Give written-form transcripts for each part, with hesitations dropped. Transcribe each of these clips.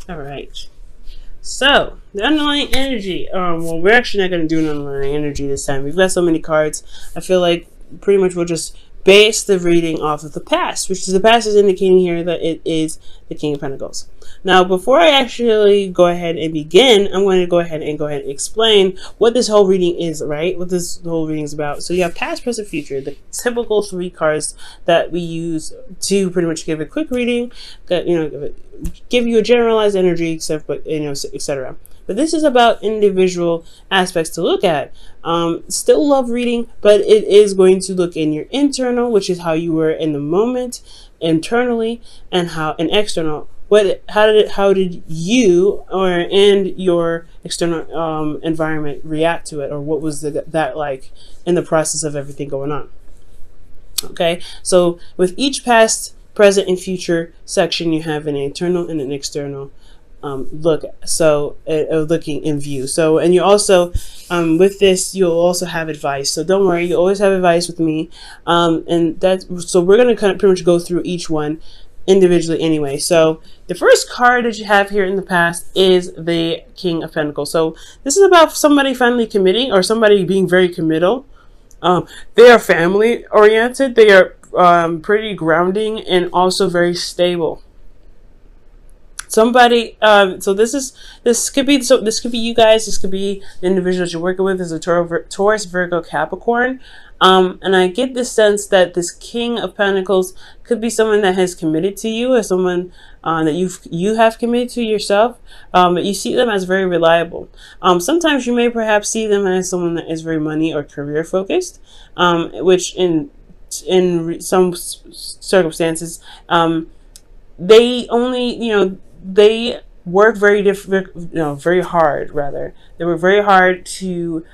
All right. So the underlying energy. Well, we're actually not going to do an underlying energy this time. We've got so many cards. I feel like pretty much we'll just base the reading off of the past, which is the past is indicating here that it is the King of Pentacles. Now, before I actually go ahead and begin, I'm going to go ahead and explain what this whole reading is, right? What this whole reading is about. So you have past, present, future, the typical 3 cards that we use to pretty much give a quick reading, that give you a generalized energy, etc. But this is about individual aspects to look at. Still love reading, but it is going to look in your internal, which is how you were in the moment, internally, and external. How did you and your external environment react to it, or what was that like in the process of everything going on? Okay, so with each past, present, and future section, you have an internal and an external looking in view. So, and you also with this you'll also have advice, so don't worry, you always have advice with me, and so we're going to kind of pretty much go through each one individually anyway. So the first card that you have here in the past is the King of Pentacles. So this is about somebody finally committing, or somebody being very committal. They are family oriented, they are pretty grounding, and also very stable. Somebody, so this could be you guys, this could be the individual that you're working with is a Taurus, Virgo, Capricorn. And I get the sense that this King of Pentacles could be someone that has committed to you, or someone that you have committed to yourself. But you see them as very reliable. Sometimes you may perhaps see them as someone that is very money or career focused, which in some circumstances, they only, they work very hard rather. They work very hard to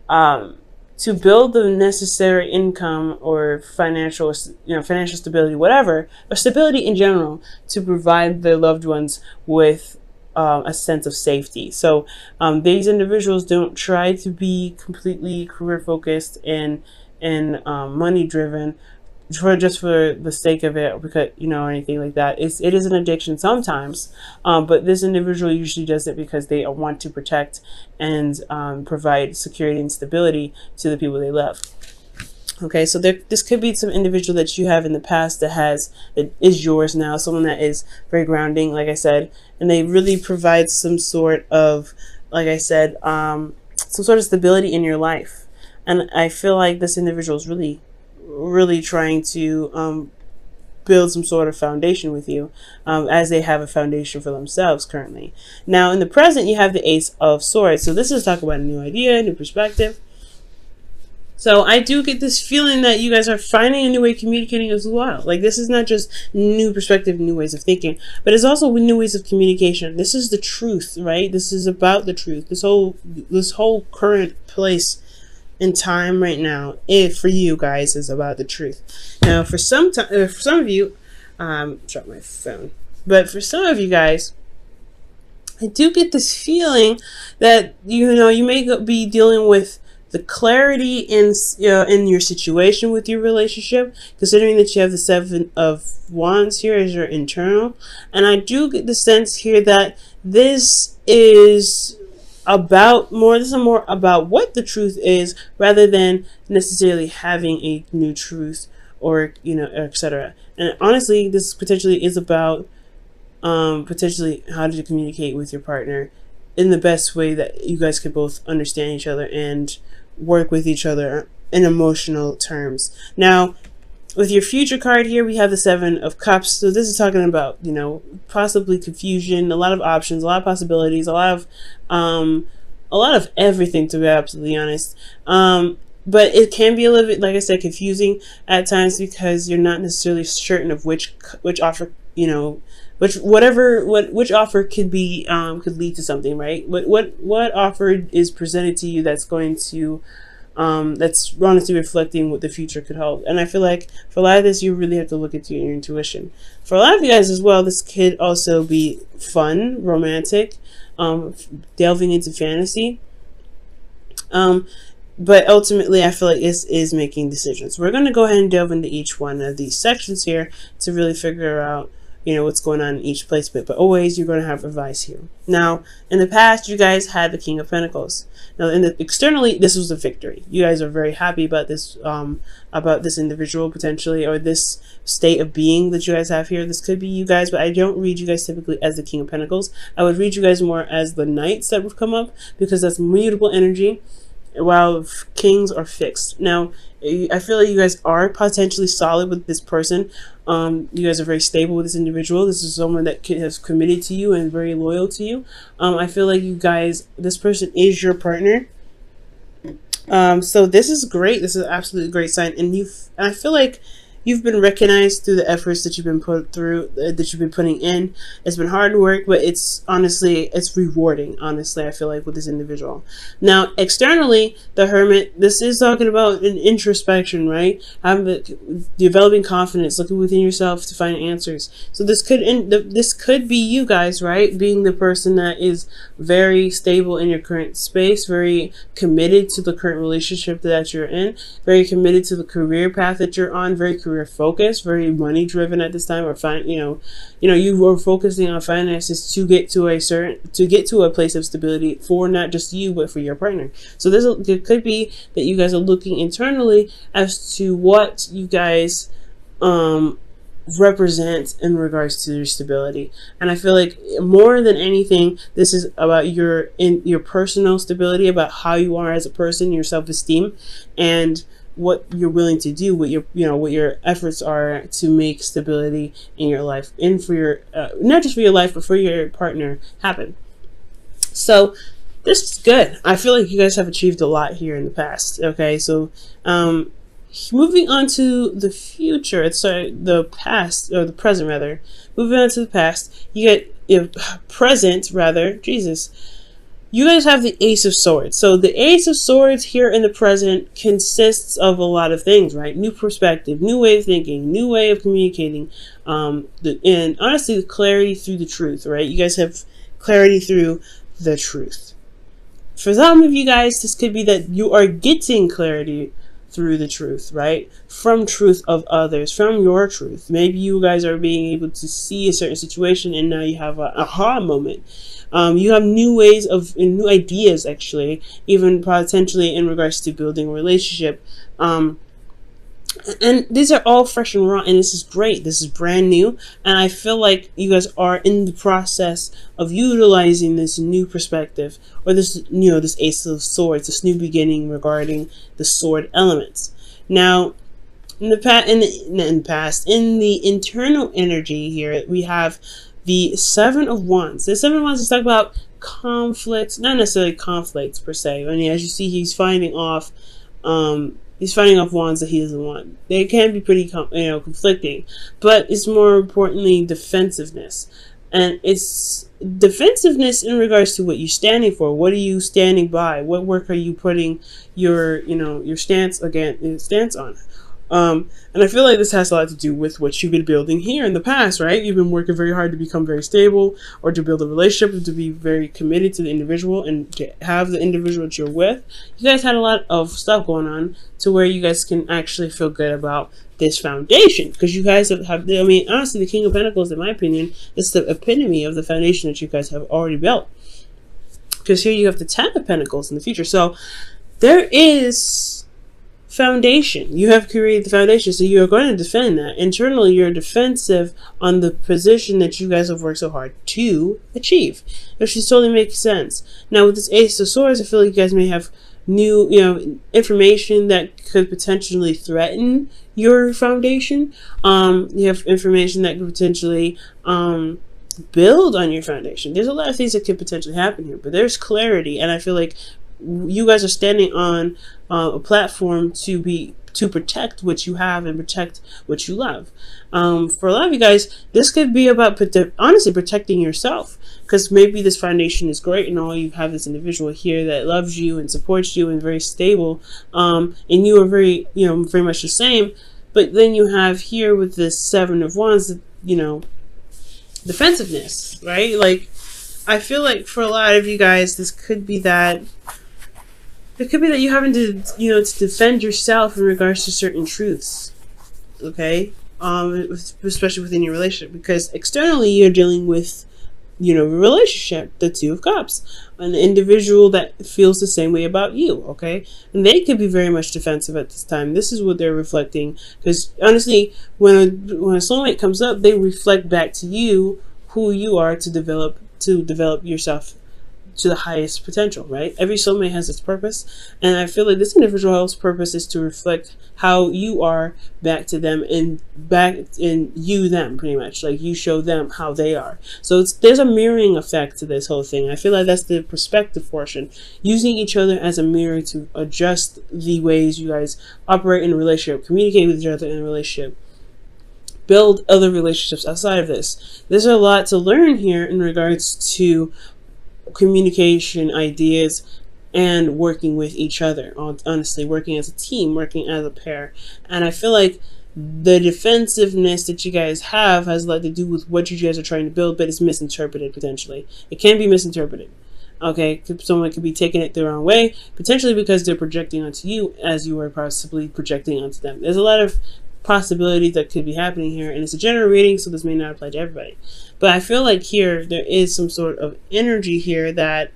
build the necessary income or financial stability, whatever, or stability in general, to provide their loved ones with a sense of safety. So these individuals don't try to be completely career focused and money driven just for the sake of it, because or anything like that. It is an addiction sometimes, but this individual usually does it because they want to protect and provide security and stability to the people they love. Okay, so this could be some individual that you have in the past that is yours now, someone that is very grounding, like I said, and they really provide some sort of, like I said, some sort of stability in your life. And I feel like this individual is really trying to build some sort of foundation with you, as they have a foundation for themselves currently. Now in the present, you have the Ace of Swords. So this is talking about a new idea, a new perspective. So I do get this feeling that you guys are finding a new way of communicating as well. Like, this is not just new perspective, new ways of thinking, but it's also new ways of communication. This is the truth, right? This is about the truth. This whole current place in time right now, for you guys, is about the truth. Now for some of you, drop my phone, but for some of you guys, I do get this feeling that you may be dealing with the clarity in your situation with your relationship, considering that you have the 7 of Wands here as your internal. And I do get the sense here that this is more about what the truth is, rather than necessarily having a new truth, or etc. And honestly, this potentially is about potentially how to communicate with your partner in the best way that you guys could both understand each other and work with each other in emotional terms. Now with your future card here, we have the 7 of Cups. So this is talking about, possibly confusion, a lot of options, a lot of possibilities, a lot of everything, to be absolutely honest. But it can be a little bit, like I said, confusing at times, because you're not necessarily certain of which offer, which offer could be, could lead to something, right? What offer is presented to you that's going to, that's honestly reflecting what the future could hold. And I feel like for a lot of this, you really have to look into your intuition. For a lot of you guys as well, this could also be fun, romantic, delving into fantasy. But ultimately, I feel like this is making decisions. We're going to go ahead and delve into each one of these sections here to really figure out what's going on in each placement, but always you're going to have advice here. Now, in the past, you guys had the King of Pentacles. Now, externally, this was a victory. You guys are very happy about this individual potentially, or this state of being that you guys have here. This could be you guys, but I don't read you guys typically as the King of Pentacles. I would read you guys more as the Knights that would come up, because that's mutable energy, while Kings are fixed. Now, I feel like you guys are potentially solid with this person. You guys are very stable with this individual. This is someone that has committed to you and very loyal to you. I feel like you guys, this person is your partner. So this is great. This is an absolutely great sign. And I feel like you've been recognized through the efforts that you've been putting in. It's been hard work, but it's rewarding, honestly, I feel like, with this individual. Now, externally, the Hermit, this is talking about an introspection, right? Developing confidence, looking within yourself to find answers. So this could be you guys, right? Being the person that is very stable in your current space, very committed to the current relationship that you're in, very committed to the career path that you're on, very career focused, very money driven at this time, or you were focusing on finances to get to a place of stability for not just you but for your partner. So it could be that you guys are looking internally as to what you guys represent in regards to your stability. And I feel like more than anything, this is about your personal stability, about how you are as a person, your self-esteem, and what you're willing to do, what your efforts are to make stability in your life, and for your not just for your life but for your partner happen. So this is good. I feel like you guys have achieved a lot here in the past. Okay, so moving on to the future, the past, or the present rather. Moving on to the past, you get present rather. Jesus. You guys have the Ace of Swords. So the Ace of Swords here in the present consists of a lot of things, right? New perspective, new way of thinking, new way of communicating, and honestly, the clarity through the truth, right? You guys have clarity through the truth. For some of you guys, this could be that you are getting clarity through the truth, right? From truth of others, from your truth. Maybe you guys are being able to see a certain situation and now you have an aha moment. You have new ways new ideas, actually, even potentially in regards to building a relationship. And these are all fresh and raw, and this is great. This is brand new, and I feel like you guys are in the process of utilizing this new perspective, or this Ace of Swords, this new beginning regarding the sword elements. Now, in the internal energy here, we have the Seven of Wands. The Seven of Wands is talking about conflicts, not necessarily conflicts per se. I mean, as you see, he's fighting off wands that he doesn't want. They can be pretty, conflicting, but it's more importantly defensiveness, and it's defensiveness in regards to what you're standing for. What are you standing by? What work are you putting your stance on? And I feel like this has a lot to do with what you've been building here in the past, right? You've been working very hard to become very stable, or to build a relationship, to be very committed to the individual and to have the individual that you're with. You guys had a lot of stuff going on to where you guys can actually feel good about this foundation, because you guys have honestly, the King of Pentacles, in my opinion, is the epitome of the foundation that you guys have already built. Because here you have the Ten of Pentacles in the future. So there is foundation. You have created the foundation, so you're going to defend that. Internally, you're defensive on the position that you guys have worked so hard to achieve, which totally makes sense. Now, with this Ace of Swords, I feel like you guys may have new, information that could potentially threaten your foundation. You have information that could potentially build on your foundation. There's a lot of things that could potentially happen here, but there's clarity, and I feel like you guys are standing on a platform to protect what you have and protect what you love. For a lot of you guys, this could be about honestly protecting yourself, because maybe this foundation is great and all you have this individual here that loves you and supports you and very stable, and you are very very much the same. But then you have here with this Seven of Wands, defensiveness, right? Like, I feel like for a lot of you guys, this could be that. It could be that you're having to, to defend yourself in regards to certain truths. Okay? especially within your relationship, because externally you're dealing with, a relationship, the Two of Cups, an individual that feels the same way about you, okay? And they could be very much defensive at this time. This is what they're reflecting, because honestly, when a soulmate comes up, they reflect back to you who you are to develop yourself to the highest potential, right? Every soulmate has its purpose, and I feel like this individual's purpose is to reflect how you are back to them, and back in you them, pretty much, like you show them how they are. So there's a mirroring effect to this whole thing. I feel like that's the perspective portion, using each other as a mirror to adjust the ways you guys operate in a relationship, communicate with each other in a relationship, build other relationships outside of this. There's a lot to learn here in regards to communication, ideas, and working with each other. Honestly, working as a team, working as a pair. And I feel like the defensiveness that you guys have has a lot to do with what you guys are trying to build, but it's misinterpreted potentially. It can be misinterpreted. Okay, someone could be taking it the wrong way, potentially because they're projecting onto you as you are possibly projecting onto them. There's a lot of possibilities that could be happening here, and it's a general reading, so this may not apply to everybody. But I feel like here there is some sort of energy here that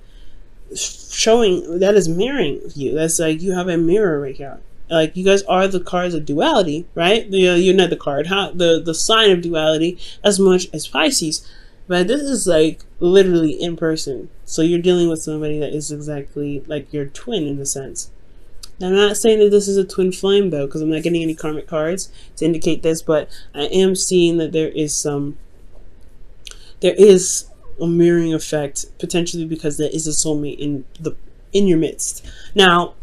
showing that is mirroring you. That's like you have a mirror right here. Like you guys are the cards of duality, right? You're not the card, the sign of duality as much as Pisces. But this is like literally in person. So you're dealing with somebody that is exactly like your twin in a sense. Now, I'm not saying that this is a twin flame though, because I'm not getting any karmic cards to indicate this, but I am seeing that there is a mirroring effect, potentially because there is a soulmate in your midst. Now,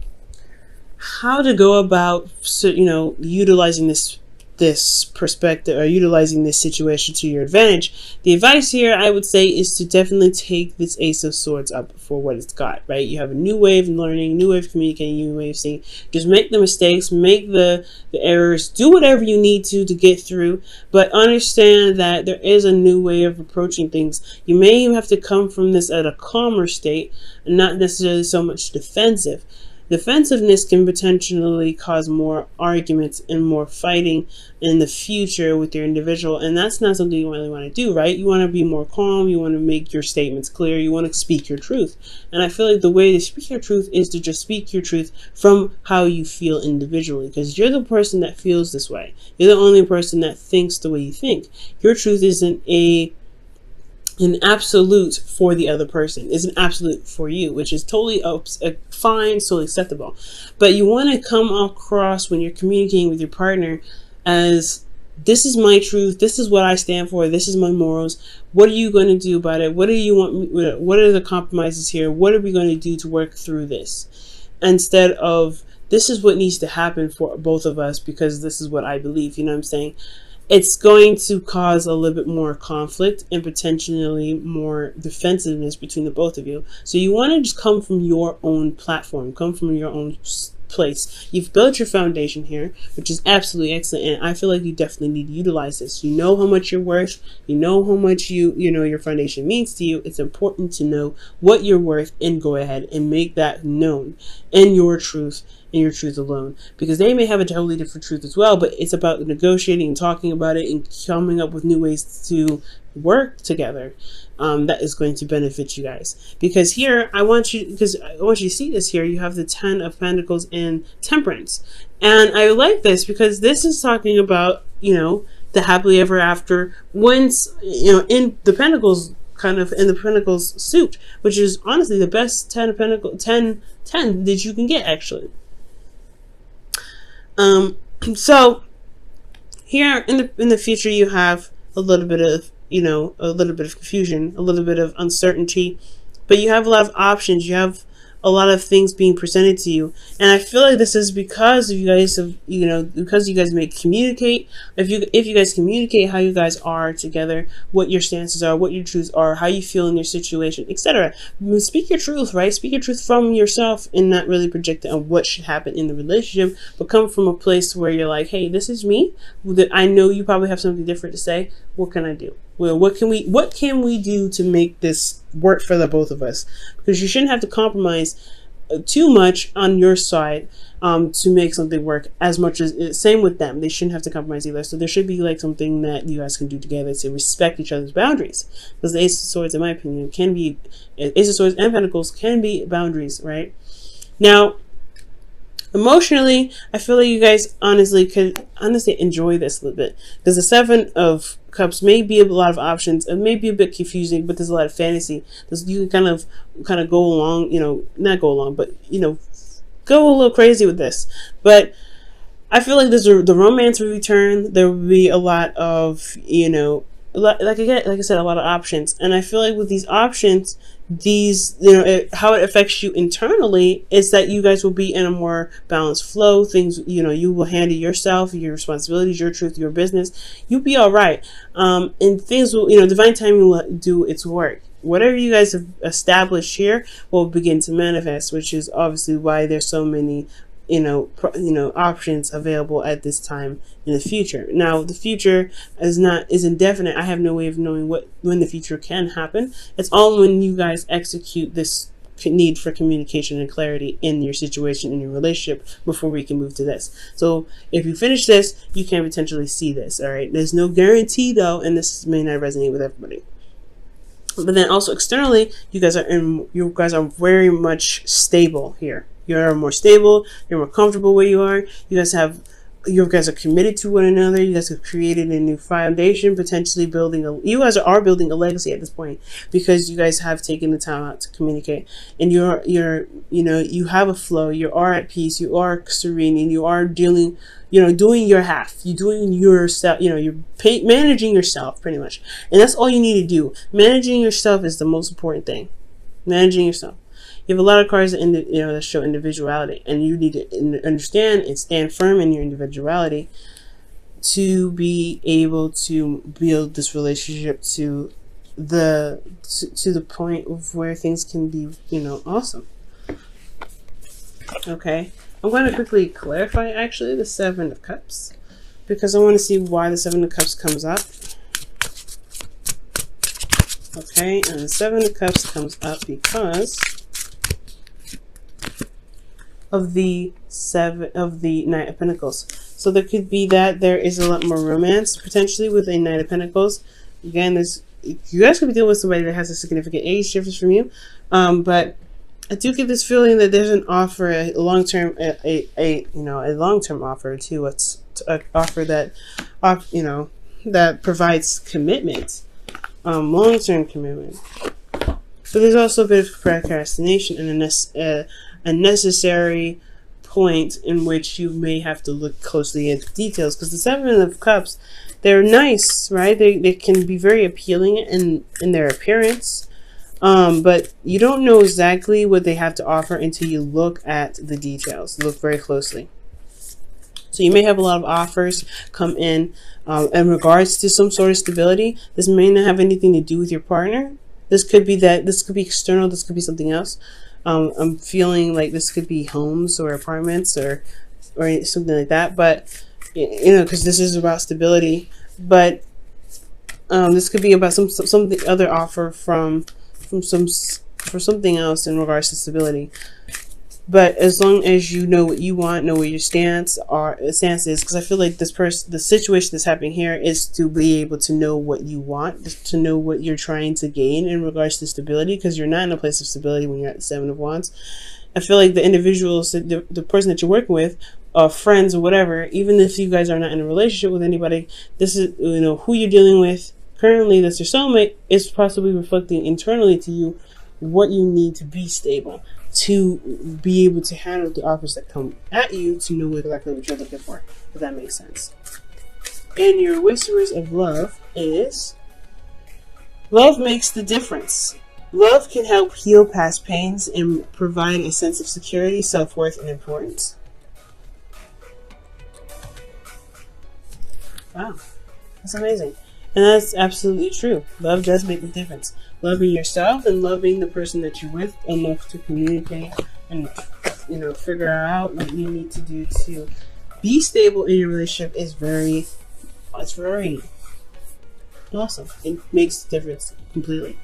how to go about utilizing this perspective, or utilizing this situation to your advantage. The advice here, I would say, is to definitely take this Ace of Swords up for what it's got, right? You have a new way of learning, new way of communicating, new way of seeing. Just make the mistakes, make the errors, do whatever you need to get through, but understand that there is a new way of approaching things. You may even have to come from this at a calmer state, and not necessarily so much defensive. Defensiveness can potentially cause more arguments and more fighting in the future with your individual, and that's not something you really want to do, right? You want to be more calm, you want to make your statements clear, you want to speak your truth. And I feel like the way to speak your truth is to just speak your truth from how you feel individually, because you're the person that feels this way. You're the only person that thinks the way you think. Your truth isn't an absolute for the other person, is an absolute for you, which is totally fine, totally acceptable. But you want to come across when you're communicating with your partner as, this is my truth, this is what I stand for, this is my morals, what are you going to do about it, what do you want me, what are the compromises here, what are we going to do to work through this, instead of, this is what needs to happen for both of us because this is what I believe. You know what I'm saying? It's going to cause a little bit more conflict and potentially more defensiveness between the both of you. So you want to just come from your own platform, come from your own place. You've built your foundation here, which is absolutely excellent, and I feel like you definitely need to utilize this. You know how much you're worth, you know how much your foundation means to you. It's important to know what you're worth and go ahead and make that known in your truth, and your truth alone, because they may have a totally different truth as well, but it's about negotiating and talking about it and coming up with new ways to work together that is going to benefit you guys. Because here I want you to see this here. You have the 10 of Pentacles in Temperance, and I like this because this is talking about the happily ever after, once in the Pentacles, kind of in the Pentacles suit, which is honestly the best 10 of Pentacles 10 that you can get, actually. So here in the future, you have a little bit of confusion, a little bit of uncertainty, but you have a lot of options. You have a lot of things being presented to you, and I feel like this is because you guys have, because you guys may communicate. If you guys communicate how you guys are together, what your stances are, what your truths are, how you feel in your situation, etc. Speak your truth, right? Speak your truth from yourself, and not really project it on what should happen in the relationship, but come from a place where you're like, hey, this is me. I know you probably have something different to say. What can I do? Well, what can we do to make this work for the both of us? Because you shouldn't have to compromise too much on your side to make something work as much as same with them. They shouldn't have to compromise either. So there should be like something that you guys can do together to respect each other's boundaries. Because the Ace of Swords, in my opinion, can be Ace of Swords and Pentacles can be boundaries, right? Now, emotionally, I feel like you guys honestly could enjoy this a little bit, because the Seven of Cups may be a lot of options. It may be a bit confusing, but there's a lot of fantasy. You can kind of go along, not go along, but go a little crazy with this. But I feel like the romance will return. There will be a lot of like I said, a lot of options. And I feel like with these options, how it affects you internally is that you guys will be in a more balanced flow. Things, you will handle yourself, your responsibilities, your truth, your business. You'll be all right. And things will, divine timing will do its work. Whatever you guys have established here will begin to manifest, which is obviously why there's so many options available at this time in the future. Now, the future is indefinite. I have no way of knowing when the future can happen. It's all when you guys execute this need for communication and clarity in your situation, in your relationship, before we can move to this. So if you finish this, you can potentially see this. All right. There's no guarantee though, and this may not resonate with everybody. But then also externally, you guys are very much stable here. You're more stable. You're more comfortable where you are. You guys are committed to one another. You guys have created a new foundation, potentially you guys are building a legacy at this point, because you guys have taken the time out to communicate, and you have a flow. You are at peace. You are serene, and you are doing your half. You're doing yourself. You're managing yourself pretty much, and that's all you need to do. Managing yourself is the most important thing. Managing yourself. You have a lot of cards that show individuality, and you need to understand and stand firm in your individuality to be able to build this relationship to the point of where things can be, awesome. Okay, I'm going to quickly clarify actually the Seven of Cups, because I want to see why the Seven of Cups comes up. Okay, and the Seven of Cups comes up because of the Knight of Pentacles. So there could be that there is a lot more romance potentially with a Knight of Pentacles. Again, you guys could be dealing with somebody that has a significant age difference from you, but I do get this feeling that there's an offer, a long-term offer to an offer that provides commitment, long-term commitment. But there's also a bit of procrastination and a necessary point in which you may have to look closely at the details, because the Seven of Cups, they're nice, right? They can be very appealing in their appearance, but you don't know exactly what they have to offer until you look at the details. Look very closely. So you may have a lot of offers come in regards to some sort of stability. This may not have anything to do with your partner. This could be external. This could be something else. I'm feeling like this could be homes or apartments or something like that. But because this is about stability. But this could be about something other offer for something else in regards to stability. But as long as you know what you want, know what your stance is, because I feel like the situation that's happening here is to be able to know what you want, to know what you're trying to gain in regards to stability, because you're not in a place of stability when you're at the Seven of Wands. I feel like the individuals, the person that you're working with, friends or whatever, even if you guys are not in a relationship with anybody, this is who you're dealing with currently. That's your soulmate, is possibly reflecting internally to you what you need to be stable, to be able to handle the offers that come at you, to know exactly what you're looking for, if that makes sense. And your Whispers of Love is, love makes the difference. Love can help heal past pains and provide a sense of security, self-worth, and importance. Wow, that's amazing. And that's absolutely true. Love does make the difference. Loving yourself and loving the person that you're with enough to communicate and figure out what you need to do to be stable in your relationship is very awesome. It makes the difference completely.